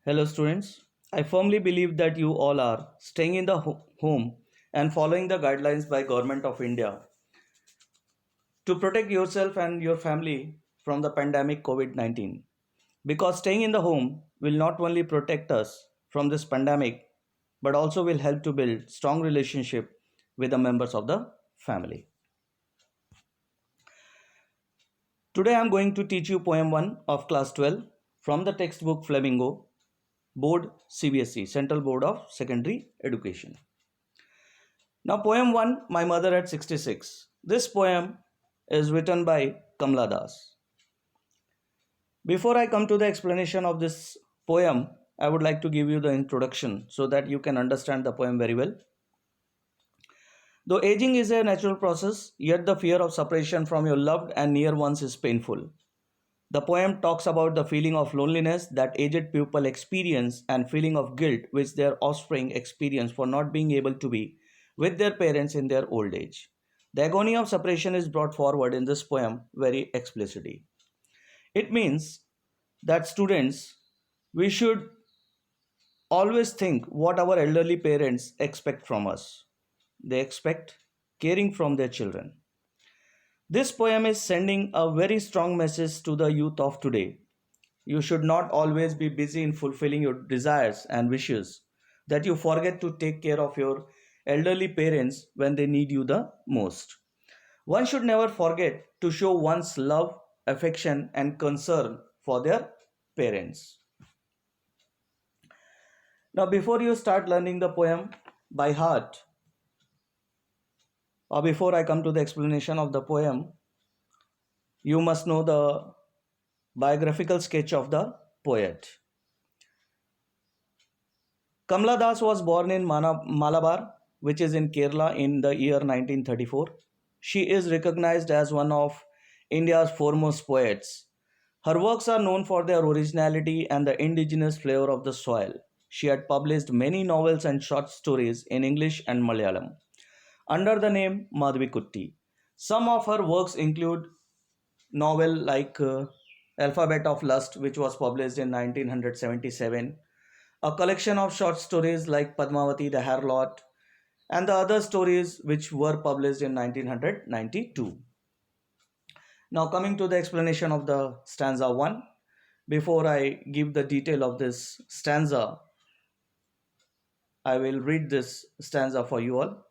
Hello, students. I firmly believe that you all are staying in the home and following the guidelines by Government of India to protect yourself and your family from the pandemic COVID-19. Because staying in the home will not only protect us from this pandemic but also will help to build strong relationship with the members of the family. Today I am going to teach you poem 1 of class 12 from the textbook Flamingo, Board CBSE, Central Board of Secondary Education. Now, poem 1, My Mother at 66. This poem is written by Kamla Das. Before I come to the explanation of this poem, I would like to give you the introduction so that you can understand the poem very well. Though aging is a natural process, yet the fear of separation from your loved and near ones is painful. The poem talks about the feeling of loneliness that aged people experience and feeling of guilt which their offspring experience for not being able to be with their parents in their old age. The agony of separation is brought forward in this poem very explicitly. It means that students, we should always think what our elderly parents expect from us. They expect caring from their children. This poem is sending a very strong message to the youth of today. You should not always be busy in fulfilling your desires and wishes that you forget to take care of your elderly parents when they need you the most. One should never forget to show one's love, affection, and concern for their parents. Now, before you start learning the poem by heart, or before I come to the explanation of the poem, you must know the biographical sketch of the poet. Kamla Das was born in Malabar, which is in Kerala, in the year 1934. She is recognized as one of India's foremost poets. Her works are known for their originality and the indigenous flavor of the soil. She had published many novels and short stories in English and Malayalam under the name Madhvi Kutti. Some of her works include novel like Alphabet of Lust, which was published in 1977, a collection of short stories like Padmavati the Harlot, and the other stories which were published in 1992. Now, coming to the explanation of the stanza 1, before I give the detail of this stanza, I will read this stanza for you all.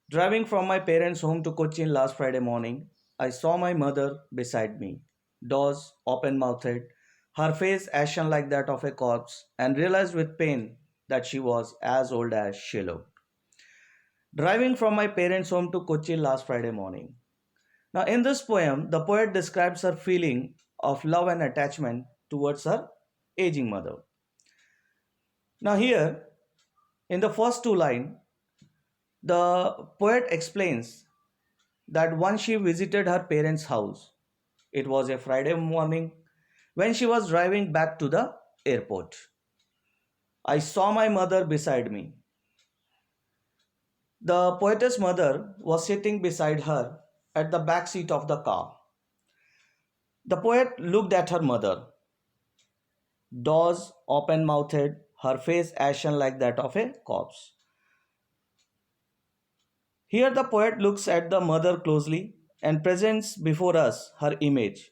Driving from my parents' home to Cochin last Friday morning, I saw my mother beside me, doors open mouthed, her face ashen like that of a corpse, and realized with pain that she was as old as she looked. Driving from my parents' home to Cochin last Friday morning. Now, in this poem, the poet describes her feeling of love and attachment towards her aging mother. Now, here in the first two lines, the poet explains that once she visited her parents' house. It was a Friday morning when she was driving back to the airport. I saw my mother beside me. The poetess mother was sitting beside her at the back seat of the car. The poet looked at her mother, doors open mouthed, her face ashen like that of a corpse. Here the poet looks at the mother closely and presents before us her image.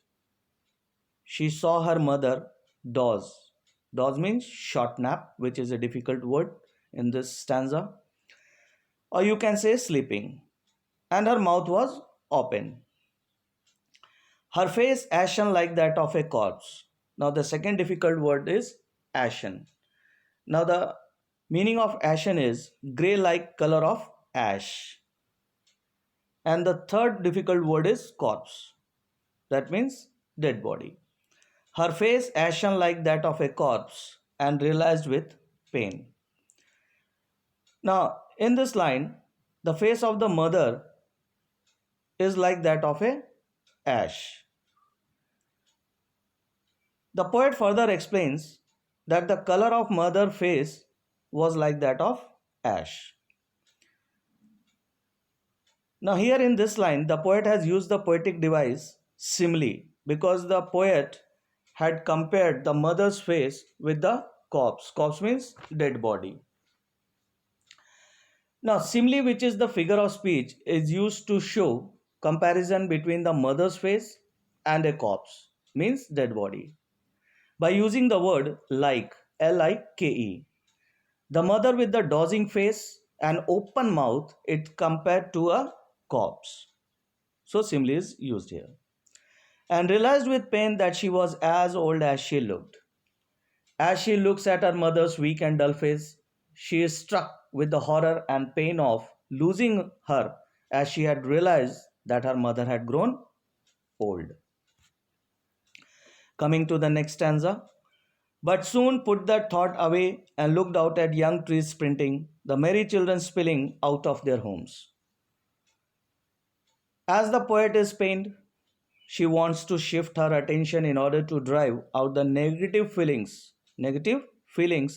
She saw her mother doze. Doze means short nap, which is a difficult word in this stanza. Or you can say sleeping. And her mouth was open. Her face ashen like that of a corpse. Now the second difficult word is ashen. Now the meaning of ashen is grey like color of ash. And the third difficult word is corpse. That means dead body. Her face ashen like that of a corpse and realized with pain. Now, in this line, the face of the mother is like that of a ash. The poet further explains that the color of mother face was like that of ash. Now, here in this line, the poet has used the poetic device simile because the poet had compared the mother's face with the corpse. Corpse means dead body. Now, simile, which is the figure of speech, is used to show comparison between the mother's face and a corpse, means dead body. By using the word like, Like, the mother with the dozing face and open mouth, it compared to a corpse. So, simile is used here. And realized with pain that she was as old as she looked. As she looks at her mother's weak and dull face, she is struck with the horror and pain of losing her as she had realized that her mother had grown old. Coming to the next stanza. But soon put that thought away and looked out at young trees sprinting, the merry children spilling out of their homes. As the poet is pained, she wants to shift her attention in order to drive out the negative feelings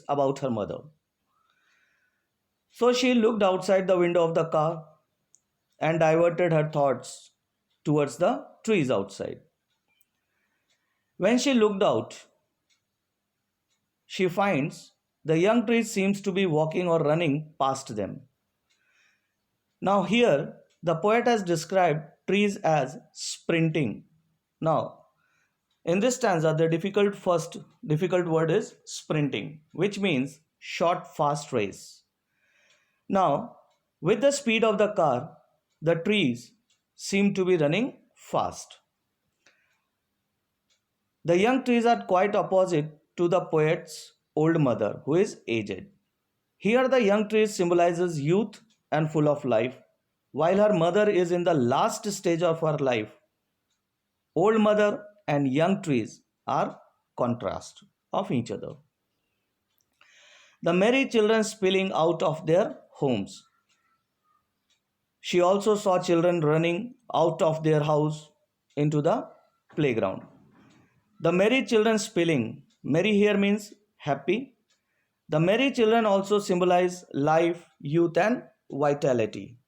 about her mother. So she looked outside the window of the car and diverted her thoughts towards the trees outside. When she looked out, she finds the young trees seems to be walking or running past them. Now here the poet has described trees as sprinting. Now in this stanza the difficult word is sprinting, which means short fast race. Now with the speed of the car, the trees seem to be running fast. The young trees are quite opposite to the poet's old mother, who is aged. Here the young tree symbolizes youth and full of life, while her mother is in the last stage of her life. Old mother and young trees are contrast of each other. The merry children spilling out of their homes. She also saw children running out of their house into the playground. The merry children spilling. Merry here means happy. The merry children also symbolize life, youth, and vitality.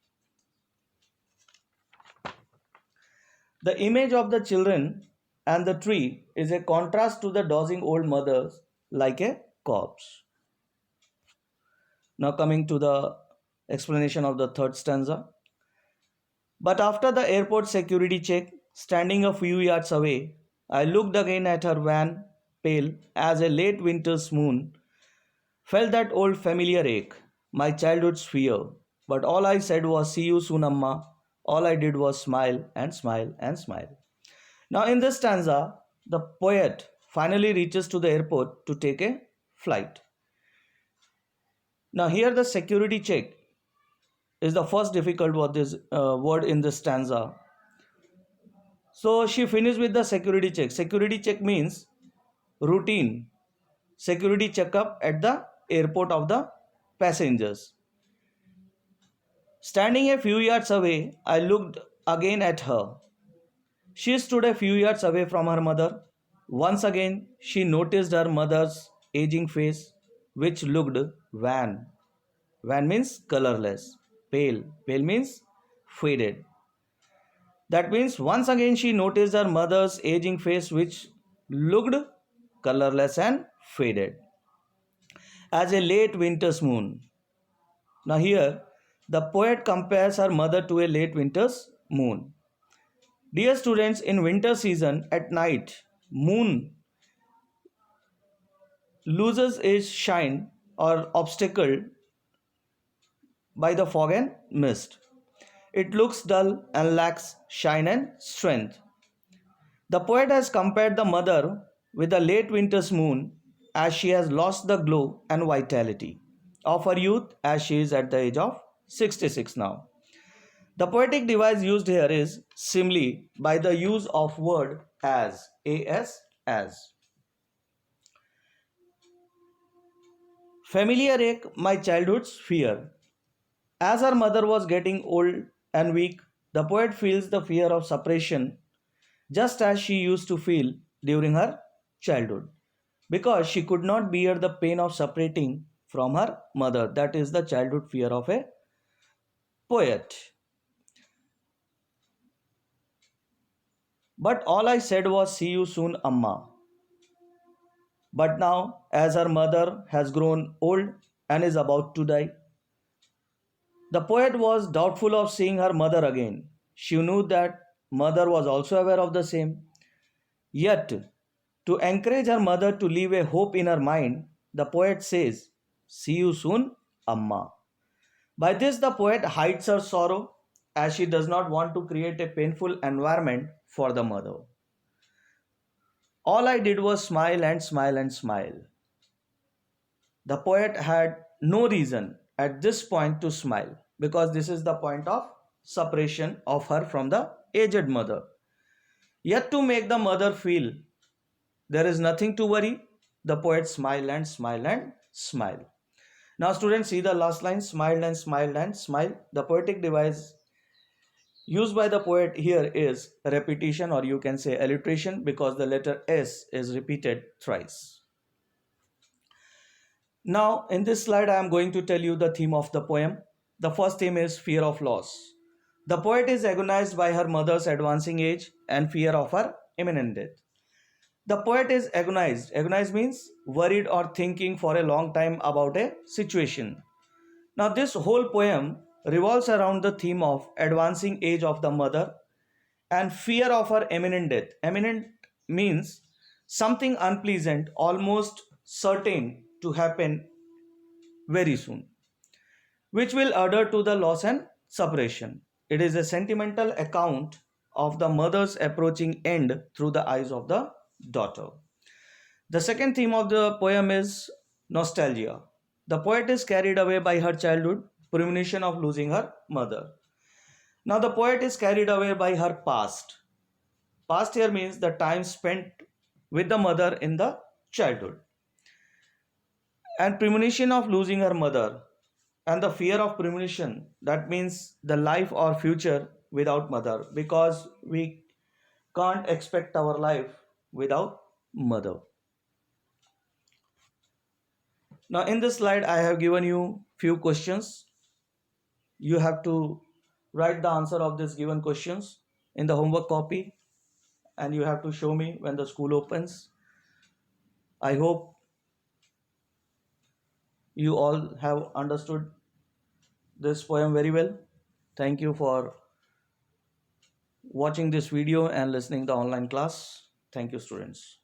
The image of the children and the tree is a contrast to the dozing old mothers like a corpse. Now, coming to the explanation of the third stanza. But after the airport security check, standing a few yards away, I looked again at her van, pale as a late winter's moon, felt that old familiar ache, my childhood's fear. But all I said was, see you soon, Amma. All I did was smile and smile and smile. Now, in this stanza, the poet finally reaches to the airport to take a flight. Now, here the security check is the first difficult word in this stanza. So, she finished with the security check. Security check means routine security checkup at the airport of the passengers. Standing a few yards away, I looked again at her. She stood a few yards away from her mother. Once again, she noticed her mother's aging face, which looked wan. Wan means colorless. Pale. Pale means faded. That means once again she noticed her mother's aging face, which looked colorless and faded as a late winter's moon. Now, here the poet compares her mother to a late winter's moon. Dear students, in winter season at night, moon loses its shine or obstacle by the fog and mist. It looks dull and lacks shine and strength. The poet has compared the mother with the late winter's moon as she has lost the glow and vitality of her youth as she is at the age of 66 now. The poetic device used here is simile by the use of word as, as. Familiar ache, my childhood's fear. As her mother was getting old and weak, the poet feels the fear of separation just as she used to feel during her childhood, because she could not bear the pain of separating from her mother. That is the childhood fear of a poet. But all I said was, see you soon, Amma. But now, as her mother has grown old and is about to die, the poet was doubtful of seeing her mother again. She knew that mother was also aware of the same. Yet, to encourage her mother to leave a hope in her mind, the poet says, "See you soon, Amma." By this, the poet hides her sorrow as she does not want to create a painful environment for the mother. All I did was smile and smile and smile. The poet had no reason at this point to smile because this is the point of separation of her from the aged mother. Yet, to make the mother feel there is nothing to worry, the poet smiled and smiled and smiled. Now, students, see the last line, smiled and smiled and smiled. The poetic device used by the poet here is repetition, or you can say alliteration, because the letter S is repeated thrice. Now, in this slide, I am going to tell you the theme of the poem. The first theme is fear of loss. The poet is agonized by her mother's advancing age and fear of her imminent death. The poet is agonized. Agonized means worried or thinking for a long time about a situation. Now, this whole poem revolves around the theme of advancing age of the mother and fear of her imminent death. Imminent means something unpleasant, almost certain to happen very soon, which will adhere to the loss and separation. It is a sentimental account of the mother's approaching end through the eyes of the daughter. The second theme of the poem is nostalgia. The poet is carried away by her childhood, premonition of losing her mother. Now, the poet is carried away by her past. Past here means the time spent with the mother in the childhood. And premonition of losing her mother. And the fear of premonition, that means the life or future without mother, because we can't expect our life without mother. Now, in this slide, I have given you few questions. You have to write the answer of these given questions in the homework copy, and you have to show me when the school opens. I hope you all have understood this poem very well. Thank you for watching this video and listening the online class. Thank you, students.